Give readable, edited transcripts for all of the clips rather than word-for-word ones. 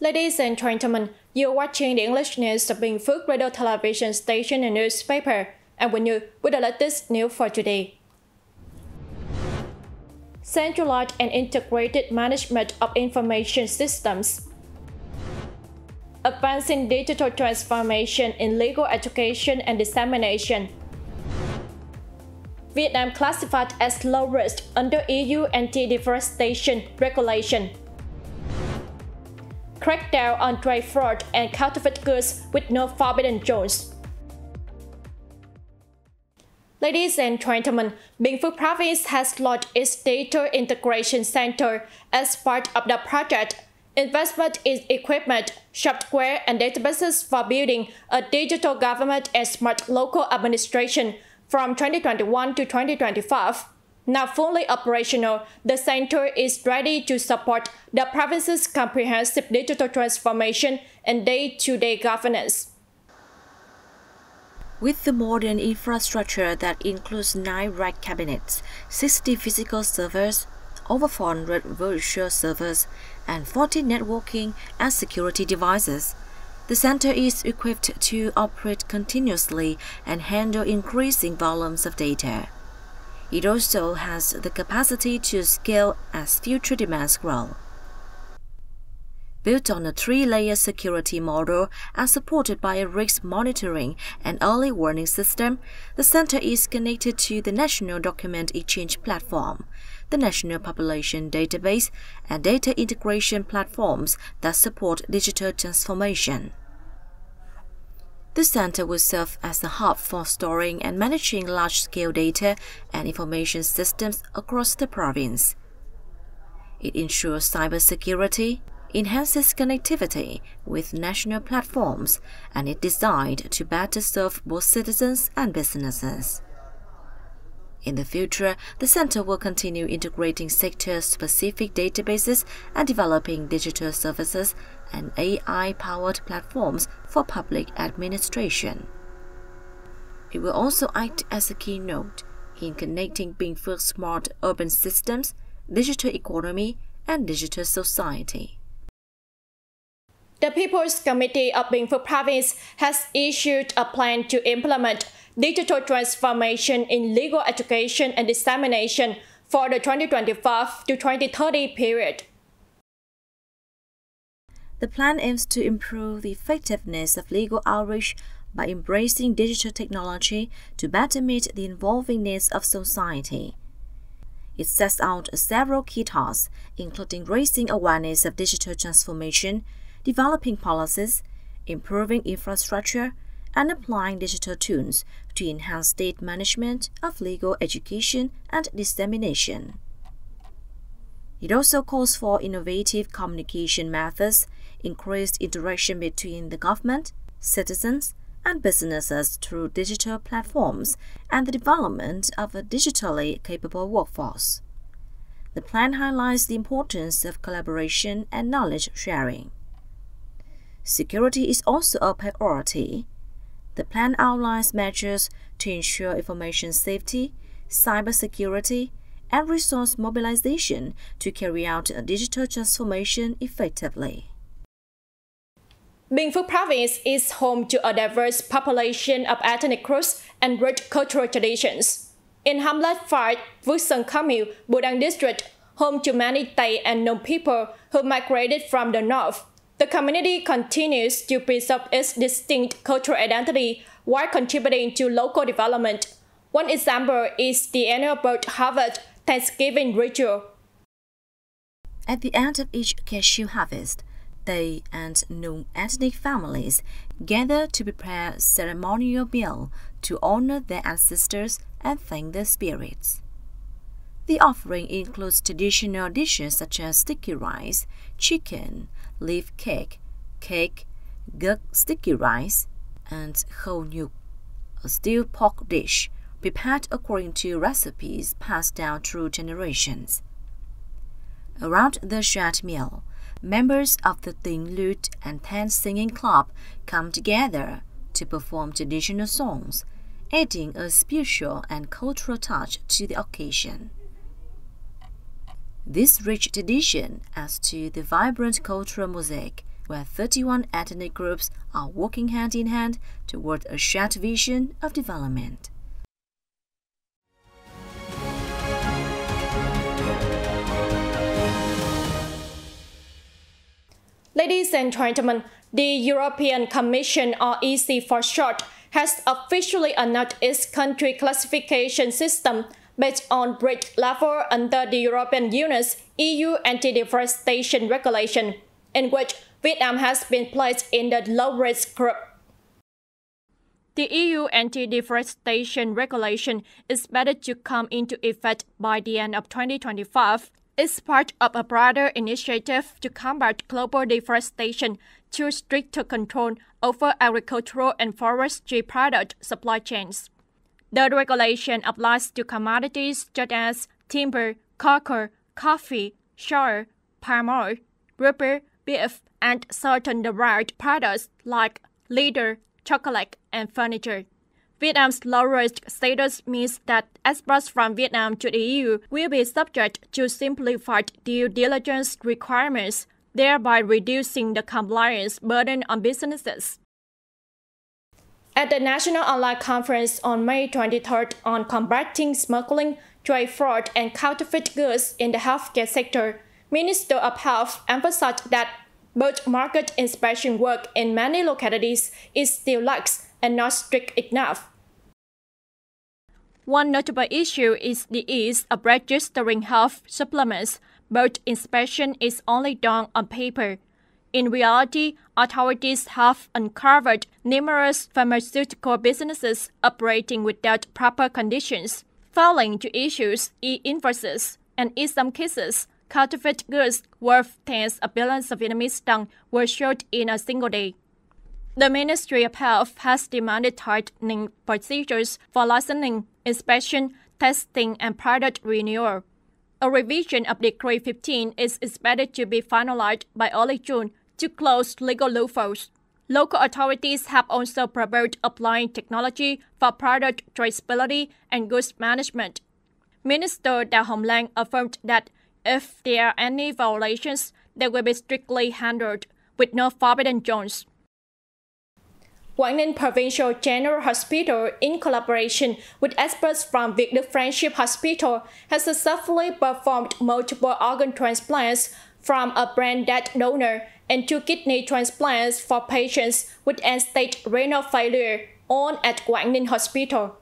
Ladies and gentlemen, you're watching the English news of Bình Phước Radio Television Station and Newspaper, and with you with the latest news for today. Centralized and integrated management of information systems. Advancing digital transformation in legal education and dissemination. Vietnam classified as low risk under EU anti-deforestation regulation. Crackdown on trade fraud and counterfeit goods with no forbidden zones. Ladies and gentlemen, Bình Phước Province has launched its Data Integration Center as part of the project Investment in Equipment, Software and Databases for Building a Digital Government and Smart Local Administration from 2021 to 2025. Now fully operational, the center is ready to support the province's comprehensive digital transformation and day-to-day governance. With the modern infrastructure that includes 9 rack cabinets, 60 physical servers, over 400 virtual servers, and 40 networking and security devices, the center is equipped to operate continuously and handle increasing volumes of data. It also has the capacity to scale as future demands grow. Built on a 3-layer security model and supported by a risk monitoring and early warning system, the center is connected to the National Document Exchange Platform, the National Population Database, and data integration platforms that support digital transformation. The center will serve as the hub for storing and managing large-scale data and information systems across the province. It ensures cybersecurity, enhances connectivity with national platforms, and is designed to better serve both citizens and businesses. In the future, the center will continue integrating sector-specific databases and developing digital services and AI-powered platforms for public administration. It will also act as a key node in connecting Bình Phước smart urban systems, digital economy, and digital society. The People's Committee of Bình Phước Province has issued a plan to implement digital transformation in legal education and dissemination for the 2025 to 2030 period. The plan aims to improve the effectiveness of legal outreach by embracing digital technology to better meet the evolving needs of society. It sets out several key tasks, including raising awareness of digital transformation, developing policies, improving infrastructure, and applying digital tools to enhance state management of legal education and dissemination. It also calls for innovative communication methods, increased interaction between the government, citizens, and businesses through digital platforms, and the development of a digitally capable workforce. The plan highlights the importance of collaboration and knowledge sharing. Security is also a priority. The plan outlines measures to ensure information safety, cybersecurity, and resource mobilization to carry out a digital transformation effectively. Bình Phước Province is home to a diverse population of ethnic groups and rich cultural traditions. In Hamlet 5, Phước Sơn Commune, Đăng District, home to many Tây and Nông people who migrated from the north, the community continues to preserve its distinct cultural identity while contributing to local development. One example is the annual bird harvest Thanksgiving ritual. At the end of each cashew harvest, Tây and Nông ethnic families gather to prepare ceremonial meal to honor their ancestors and thank their spirits. The offering includes traditional dishes such as sticky rice, chicken, leaf cake, gấc sticky rice, and khâu nhục, a stewed pork dish prepared according to recipes passed down through generations. Around the shared meal, members of the Tình Lute and Thanh singing club come together to perform traditional songs, adding a spiritual and cultural touch to the occasion. This rich tradition adds to the vibrant cultural mosaic where 31 ethnic groups are working hand in hand toward a shared vision of development. Ladies and gentlemen, the European Commission, or EC for short, has officially announced its country classification system based on risk level under the European Union's EU anti-deforestation regulation, in which Vietnam has been placed in the low-risk group. The EU anti-deforestation regulation is expected to come into effect by the end of 2025. It's part of a broader initiative to combat global deforestation through stricter control over agricultural and forestry product supply chains. The regulation applies to commodities such as timber, cocoa, coffee, sugar, palm oil, rubber, beef, and certain derived products like leather, chocolate, and furniture. Vietnam's low-risk status means that exports from Vietnam to the EU will be subject to simplified due diligence requirements, thereby reducing the compliance burden on businesses. At the National Online Conference on May 23rd on combating smuggling, trade fraud, and counterfeit goods in the healthcare sector, Minister of Health emphasized that both market inspection work in many localities is still lax and not strict enough. One notable issue is the ease of registering health supplements. Both inspection is only done on paper. In reality, authorities have uncovered numerous pharmaceutical businesses operating without proper conditions, failing to issue e-invoices, and in some cases, counterfeit goods worth tens of billions of Vietnamese dong were sold in a single day. The Ministry of Health has demanded tightening procedures for licensing, inspection, testing, and product renewal. A revision of Decree 15 is expected to be finalized by early June to close legal loopholes. Local authorities have also promoted applying technology for product traceability and goods management. Minister Đào Hồng Lan affirmed that if there are any violations, they will be strictly handled, with no forbidden zones. Quảng Ninh Provincial General Hospital, in collaboration with experts from Việt Đức Friendship Hospital, has successfully performed multiple organ transplants from a brain dead donor and 2 kidney transplants for patients with end-stage renal failure, all at Quảng Ninh Hospital.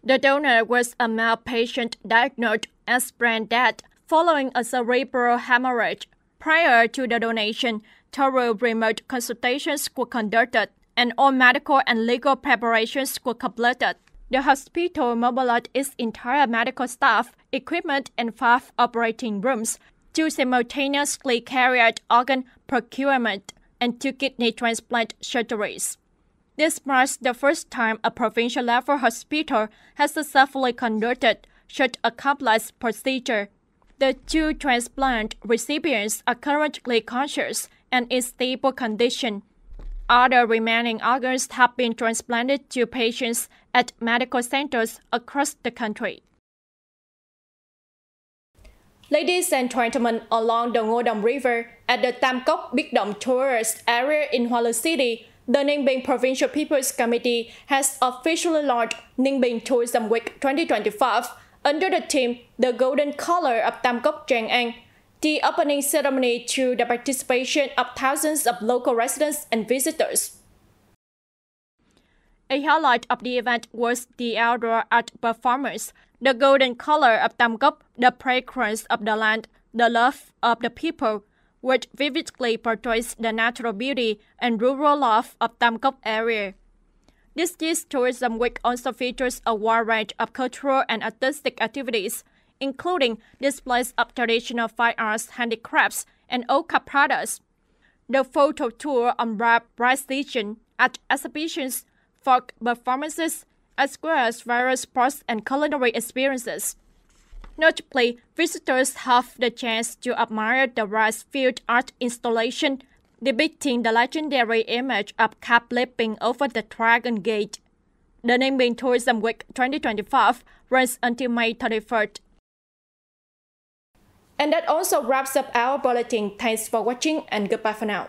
The donor was a male patient diagnosed as brain dead following a cerebral hemorrhage. Prior to the donation, thorough remote consultations were conducted and all medical and legal preparations were completed. The hospital mobilized its entire medical staff, equipment, and 5 operating rooms to simultaneously carry out organ procurement and 2 kidney transplant surgeries. This marks the first time a provincial-level hospital has successfully conducted such a complex procedure. The 2 transplant recipients are currently conscious and in stable condition. Other remaining organs have been transplanted to patients at medical centers across the country. Ladies and gentlemen, along the Ngo Đồng River at the Tam Cốc Bích Động tourist area in Hoa Lư City, the Ninh Bình Provincial People's Committee has officially launched Ninh Bình Tourism Week 2025 under the theme The Golden Color of Tam Cốc Tràng An. The opening ceremony drew the participation of thousands of local residents and visitors. A highlight of the event was the outdoor art performance, The Golden Color of Tam Cốc, the fragrance of the land, the love of the people, which vividly portrays the natural beauty and rural life of Tam Cốc area. This year's Tourism Week also features a wide range of cultural and artistic activities, including displays of traditional fine arts, handicrafts, and old cut products. The photo tour on rice region, art exhibitions, folk performances, as well as various sports and culinary experiences. Notably, visitors have the chance to admire the rice-field art installation depicting the legendary image of Cap leaping over the Dragon Gate. The Ninh Bình Tourism Week 2025 runs until May 31st. And that also wraps up our bulletin. Thanks for watching and goodbye for now.